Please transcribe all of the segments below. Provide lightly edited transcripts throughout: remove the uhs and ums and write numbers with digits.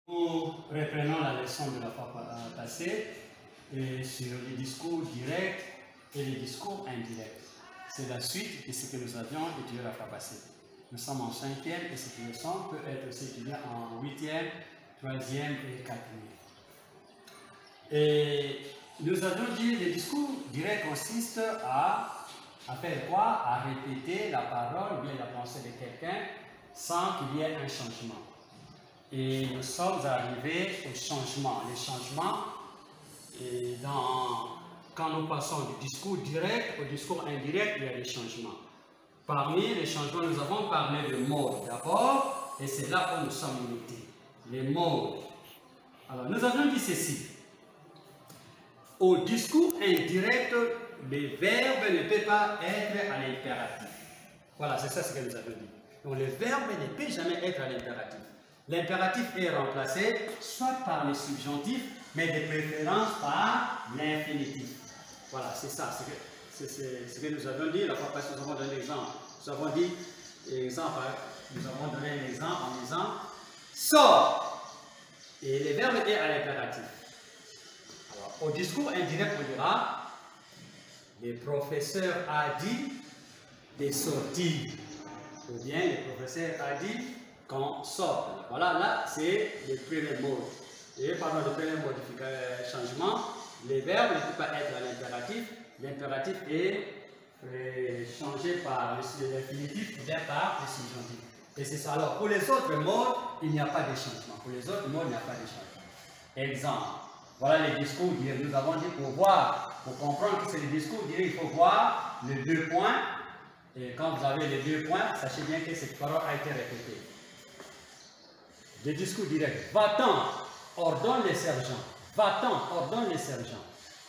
Nous reprenons la leçon de la fois passée sur les discours directs et les discours indirects. C'est la suite de ce que nous avions étudié la fois passée. Nous sommes en 5e et cette leçon peut être aussi étudiée en 8e, 3e et 4e. Et nous avons dit que les discours directs consistent à faire quoi? À répéter la parole ou bien la pensée de quelqu'un sans qu'il y ait un changement. Et nous sommes arrivés au changement. Les changements, quand nous passons du discours direct au discours indirect, il y a des changements. Parmi les changements, nous avons parlé de modes d'abord, et c'est là où nous sommes limités. Les modes. Alors, nous avons dit ceci. Au discours indirect, les verbes ne peuvent pas être à l'impératif. Voilà, c'est ça ce que nous avons dit. Donc, le verbe ne peut jamais être à l'impératif. L'impératif est remplacé soit par le subjonctif, mais de préférence par l'infinitif. Voilà, c'est ça, c'est ce que nous avons dit la fois passée. Nous avons donné l'exemple. Nous avons dit, nous avons donné un exemple en disant sors. Et le verbe est à l'impératif. Alors, au discours indirect, on dira le professeur a dit de sortir. Ou bien le professeur a dit qu'on sort. Voilà, là, c'est le premier mot. Et pendant le premier changement, les verbes ne peuvent pas être à l'impératif. L'impératif est changé par l'infinitif ou bien par le subjonctif. Et c'est ça. Alors, pour les autres mots, il n'y a pas de changement. Pour les autres mots, il n'y a pas de changement. Exemple. Voilà les discours directs. Nous avons dit pour comprendre que c'est le discours direct, il faut voir les 2 points. Et quand vous avez les 2 points, sachez bien que cette parole a été répétée. Le discours direct. Va-t'en, ordonne les sergents. Va-t'en, ordonne les sergents.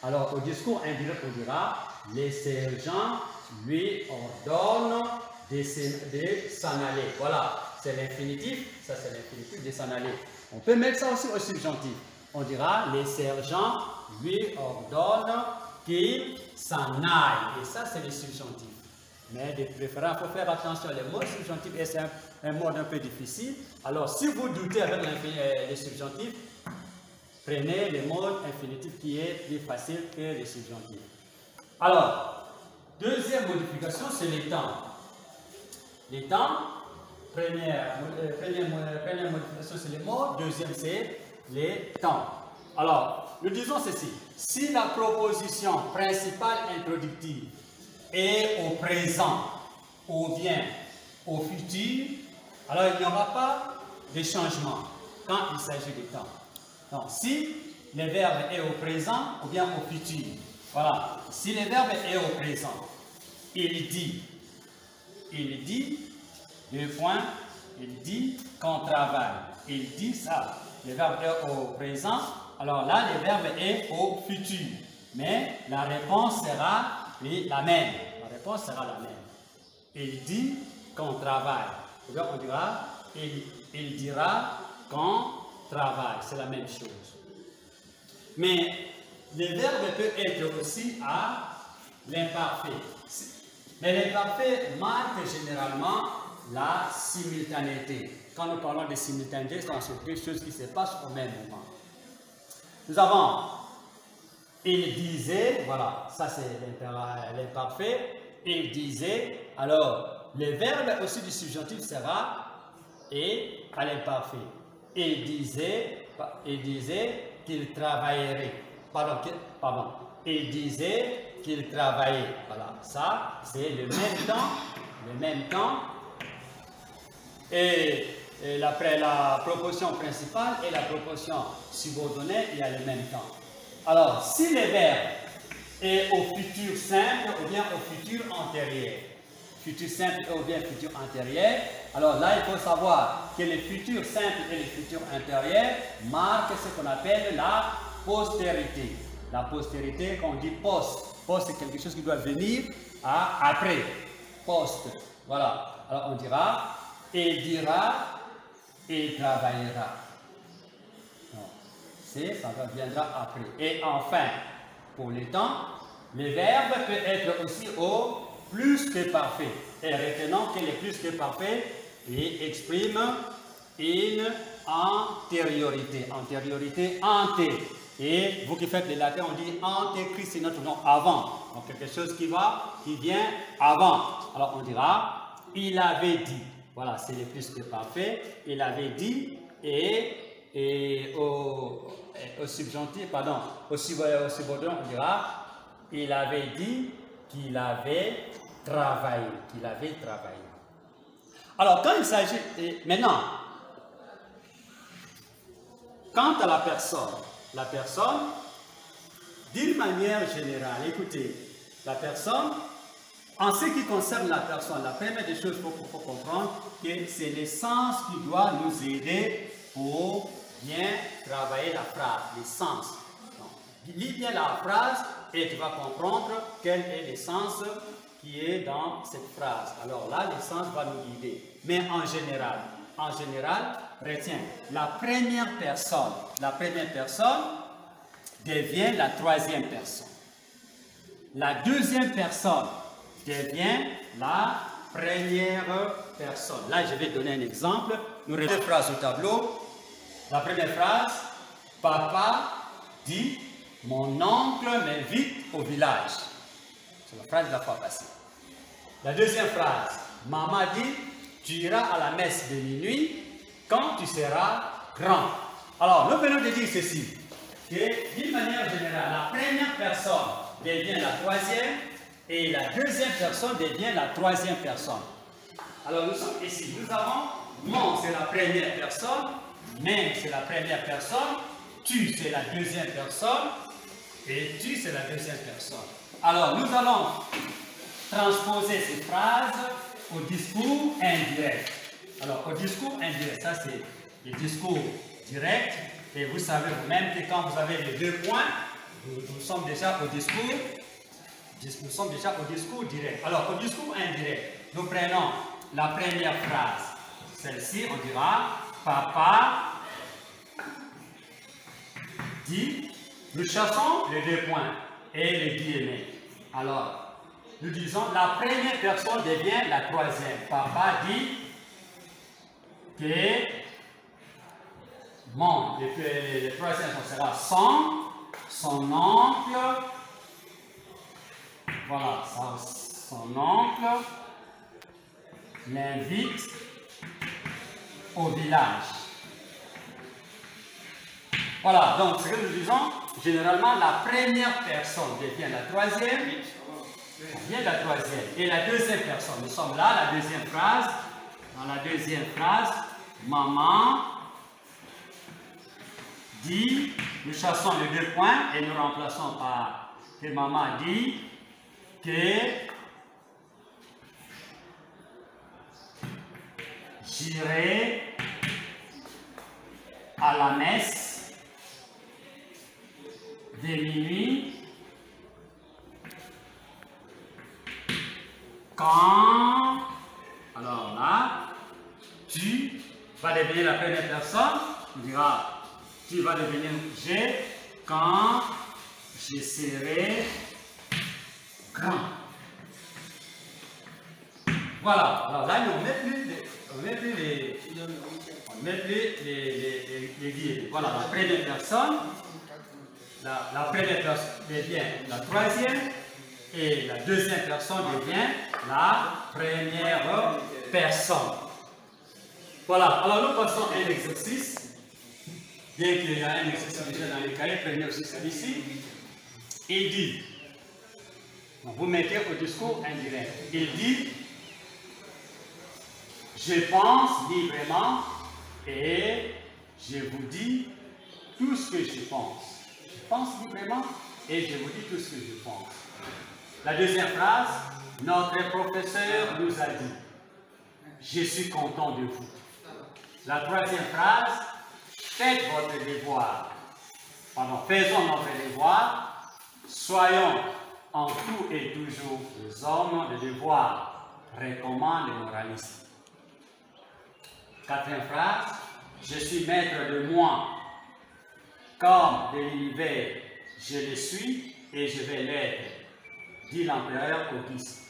Alors, au discours indirect, on dira les sergents lui ordonnent de s'en aller. Voilà, c'est l'infinitif. Ça, c'est l'infinitif de s'en aller. On peut mettre ça aussi au subjonctif. On dira les sergents lui ordonnent qu'il s'en aille. Et ça, c'est le subjonctif. Mais de préférence, il faut faire attention. Les mots subjonctifs, c'est un mot un peu difficile. Alors, si vous doutez avec les subjonctifs, prenez le mot infinitif qui est plus facile que les subjonctifs. Alors, deuxième modification, c'est les temps. Les temps, première modification, c'est les mots. Deuxième, c'est les temps. Alors, nous disons ceci. Si la proposition principale introductive est au présent ou bien au futur, alors il n'y aura pas de changement quand il s'agit de temps. Donc, si le verbe est au présent ou bien au futur, voilà. Si le verbe est au présent, il dit, 2 points, il dit qu'on travaille. Il dit ça. Le verbe est au présent, alors là, le verbe est au futur. Mais la réponse sera la même. La réponse sera la même. Il dit qu'on travaille. Ou bien on dira, il dira qu'on travaille. C'est la même chose. Mais le verbe peut être aussi à l'imparfait. Mais l'imparfait marque généralement la simultanéité. Quand nous parlons de simultanéité, c'est quelque chose qui se passe au même moment. Nous avons il disait, voilà, ça c'est l'imparfait. Il disait, alors le verbe aussi du subjonctif sera et à l'imparfait. Il disait qu'il travaillerait. Pardon. Il disait qu'il travaillait. Voilà, ça c'est le même temps. Et la proposition principale et la proposition subordonnée, il y a le même temps. Alors, si le verbe est au futur simple ou bien au futur antérieur, futur simple ou bien futur antérieur, alors là, il faut savoir que le futur simple et le futur antérieur marquent ce qu'on appelle la postérité. La postérité, quand on dit post, post c'est quelque chose qui doit venir après. Post, voilà. Alors on dira, il dira, il travaillera. Ça viendra après. Et enfin, pour le temps, le verbe peut être aussi au plus que parfait. Et retenons que le plus que parfait exprime une antériorité. Antériorité, ante. Et vous qui faites les latins, on dit ante-Christ, c'est notre nom avant. Donc quelque chose qui vient avant. Alors on dira, il avait dit. Voilà, c'est le plus que parfait. Il avait dit et au subjonctif, pardon, au subordonné, on dira, il avait dit qu'il avait travaillé. Qu'il avait travaillé. Alors quand il s'agit, maintenant, quant à la personne, d'une manière générale, écoutez, la personne, en ce qui concerne la personne, la première des choses qu'il faut comprendre, que c'est l'essence qui doit nous aider pour bien travailler la phrase, l'essence. Lis bien la phrase et tu vas comprendre quel est l'essence qui est dans cette phrase. Alors là, l'essence va nous guider. Mais en général, retiens, la première personne devient la troisième personne. La deuxième personne devient la première personne. Là, je vais donner un exemple. Nous regardons deux phrases au tableau. La première phrase, papa dit, mon oncle m'invite au village. C'est la phrase de la fois passée. La deuxième phrase, maman dit, tu iras à la messe de minuit quand tu seras grand. Alors, nous venons de dire ceci, que d'une manière générale, la première personne devient la troisième et la deuxième personne devient la troisième personne. Alors, nous sommes ici, nous avons mon, c'est la première personne, mais c'est la première personne, tu, c'est la deuxième personne, et tu, c'est la deuxième personne. Alors, nous allons transposer ces phrases au discours indirect. Alors, au discours indirect, ça c'est le discours direct, et vous savez vous-même que quand vous avez les deux points, nous sommes déjà au discours direct. Alors, au discours indirect, nous prenons la première phrase. Celle-ci, on dira, papa dit, nous chassons les deux points et les guillemets. Alors, nous disons, la première personne devient la troisième. Papa dit que le troisième sera son oncle, voilà, son oncle l'invite au village. Voilà, donc ce que nous disons, généralement la première personne devient la troisième, et la deuxième personne, nous sommes là, la deuxième phrase, dans la deuxième phrase, maman dit, nous chassons les deux points et nous remplaçons par que maman dit que j'irai à la messe de minuit quand, alors là, tu vas devenir la première personne, tu diras, tu vas devenir je quand je serai grand. Voilà, alors là, on ne met plus les guillemets. Voilà, la première personne, la première personne devient la troisième et la deuxième personne devient la première personne. Voilà, alors nous passons à un exercice. Bien qu'il y a un exercice déjà dans les cahiers, prenez aussi celui-ci. Il dit, donc vous mettez au discours indirect, il dit, je pense librement et je vous dis tout ce que je pense. Je pense librement et je vous dis tout ce que je pense. La deuxième phrase, notre professeur nous a dit, je suis content de vous. La troisième phrase, faites votre devoir. Pardon, faisons notre devoir. Soyons en tout et toujours des hommes de devoir, recommande le moraliste. Quatrième phrase, je suis maître de moi, comme de l'univers, je le suis et je vais l'être, dit l'empereur Auguste.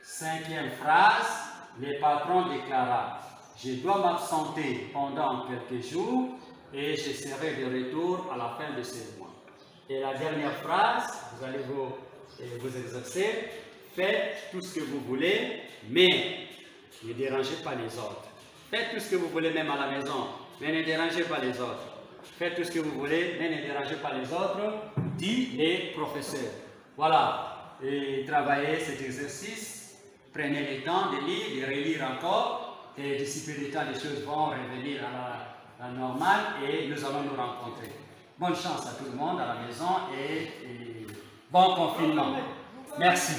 Cinquième phrase, le patron déclara, je dois m'absenter pendant quelques jours et je serai de retour à la fin de ce mois. Et la dernière phrase, vous allez vous exercer, faites tout ce que vous voulez, mais ne dérangez pas les autres. Faites tout ce que vous voulez même à la maison, mais ne dérangez pas les autres. Faites tout ce que vous voulez, mais ne dérangez pas les autres, dit les professeurs. Voilà, et travaillez cet exercice, prenez le temps de lire, de relire encore, et d'ici peu de temps, les choses vont revenir à la normale et nous allons nous rencontrer. Bonne chance à tout le monde à la maison et bon confinement. Merci.